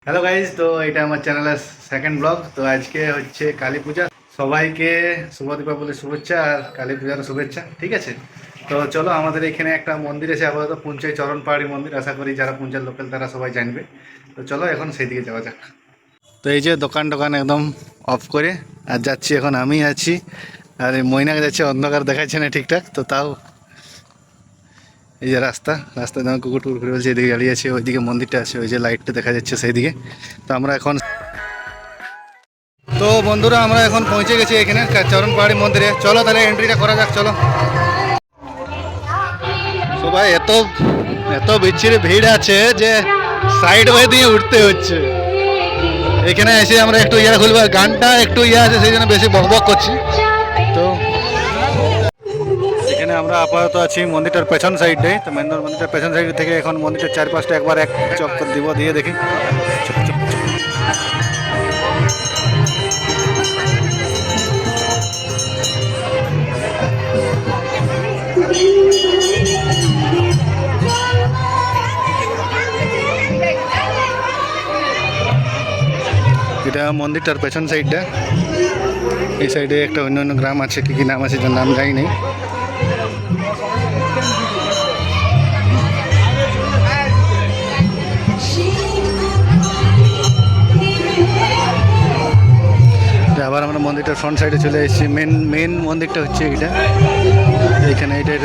Hello guys, তো এটা আমার চ্যানেলের সেকেন্ড ব্লগ। তো আজকে হচ্ছে কালী পূজা, সবাইকে শুভ দীপাবলির শুভেচ্ছা আর কালী পূজার শুভেচ্ছা। ঠিক আছে, তো চলো আমাদের এখানে একটা মন্দির আছে আপাতত, পুঞ্চাই চরণ পাহাড়ি মন্দির। আশা করি যারা পুঞ্চার লোকাল তারা সবাই জানবে। তো চলো এখন সেই দিকে যাওয়া যাক। তো এই যে দোকান একদম অফ করে আর যাচ্ছি, এখন আমি আছি আর এই ময়নাকে যাচ্ছে, অন্ধকার দেখাচ্ছে না ঠিকঠাক, তো তাও এই যে রাস্তায় যেমন কুকুর টুকুর ঘুরে বলছে, এদিকে দাঁড়িয়ে আছে, ওইদিকে মন্দিরটা আছে, ওই যে লাইটটা দেখা যাচ্ছে সেই দিকে। তো আমরা এখন, তো বন্ধুরা আমরা এখন পৌঁছে গেছি এখানে চরণ পাহাড়ি মন্দিরে। চলো তাহলে এন্ট্রিটা করা যাক, চলো। সবাই এত এত বিচ্ছিরি ভিড় আছে যে সাইড ওয়ে দিয়ে উঠতে হচ্ছে। এখানে এসে আমরা একটু ইয়ে খুলবো, গানটা একটু ইয়ে আছে সেই জন্য বেশি বকবক করছি। তো এখানে আমরা আপাতত আছি মন্দিরটার পেছন সাইডে। তো মন্দিরটার পেছন সাইড থেকে এখন মন্দিরটার চারপাশটা একবার এক চক্কর দিব, দিয়ে দেখি। এটা মন্দিরটার পেছন সাইডটা। এই সাইডে একটা অন্য অন্য গ্রাম আছে, কি কি নাম আছে যার নাম জানি নেই। আবার আমরা মন্দিরটার ফ্রন্ট সাইডে চলে এসেছি। মেন মন্দিরটা হচ্ছে এটা। এইখানে এটার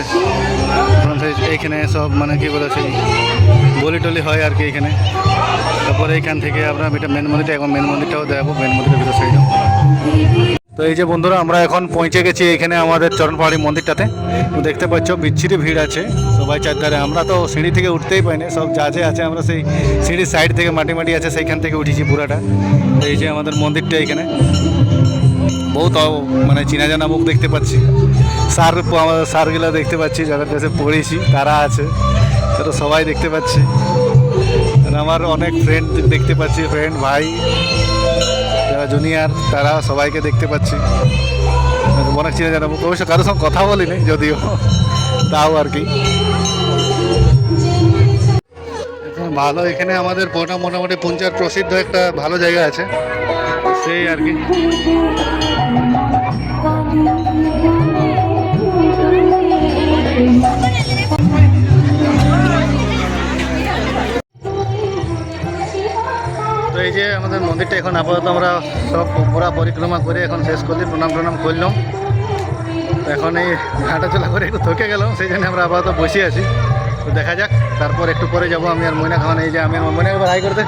ফ্রন্ট সাইড, এইখানে সব মানে কি বলে সেই বলি টলি হয় আর কি এখানে। তারপরে এইখান থেকে আমরা এটা মেন মন্দিরটা, এখন মেন মন্দিরটাও দেখাবো, মেন মন্দিরের ভিতর সাইডে। তো এই যে বন্ধুরা আমরা এখন পৌঁছে গেছি এখানে আমাদের চরণ পাহাড়ি মন্দিরটাতে। তো দেখতে পাচ্ছ বিচ্ছিরি ভিড় আছে সবাই চারধারে। আমরা তো সিঁড়ি থেকে উঠতেই পাই না, সব যা আছে আমরা সেই সিঁড়ির সাইড থেকে মাটি আছে সেইখান থেকে উঠেছি পুরাটা। তো এই যে আমাদের মন্দিরটা, এখানে বহুত মানে চেনা জানা মুখ দেখতে পাচ্ছি। আমাদের স্যারগুলো দেখতে পাচ্ছি, যাদের কাছে পড়েছি তারা আছে, তো সবাই দেখতে পাচ্ছি। আমার অনেক ফ্রেন্ড দেখতে পাচ্ছি, ফ্রেন্ড ভাই যারা জুনিয়র তারা সবাইকে দেখতে পাচ্ছি। অনেক চিনে জানাবো, অবশ্য কারোর সঙ্গে কথা বলিনি যদিও, তাও আর কি ভালো। এখানে আমাদের মোটামুটি পুঞ্চার প্রসিদ্ধ একটা ভালো জায়গা আছে, সেই আর কি। তো এই যে আমাদের মন্দিরটা এখন আপাতত আমরা সব পুরা পরিক্রমা করে এখন শেষ করলি, প্রণাম করলাম। তো এখন এই হাঁটাচলা করে একটু থকে গেলাম, সেই জন্য আমরা আপাতত বসে আছি। তো দেখা যাক, তারপর একটু পরে যাবো আমি আর ময়না খাওয়ানো। এই যে আমি আর ময়নাকে একবার হাই করতে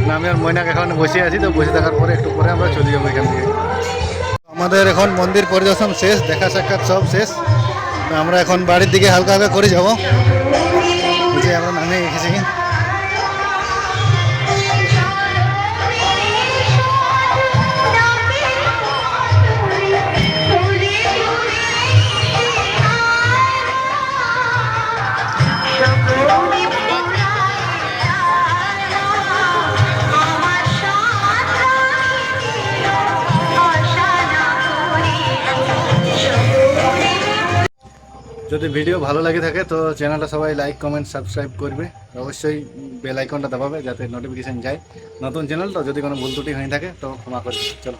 না, আমি আর ময়নাকে এখন বসে আছি। তো বসে থাকার পরে একটু পরে আমরা চলে যাবো এখান থেকে। আমাদের এখন মন্দির পরিদর্শন শেষ, দেখা সাক্ষাৎ সব শেষ। আমরা এখন বাড়ির দিকে হালকা হালকা করে যাবো। যে আমরা নামে এসেছি। যদি ভিডিও ভালো লাগে থাকে তো চ্যানেলটা সবাই লাইক কমেন্ট সাবস্ক্রাইব করবে, অবশ্যই বেল আইকনটা দাবাবে যাতে নোটিফিকেশান যায়। নতুন চ্যানেল তো, যদি কোনো ভুল ত্রুটি হয়ে থাকে তো ক্ষমা করবে। চলো।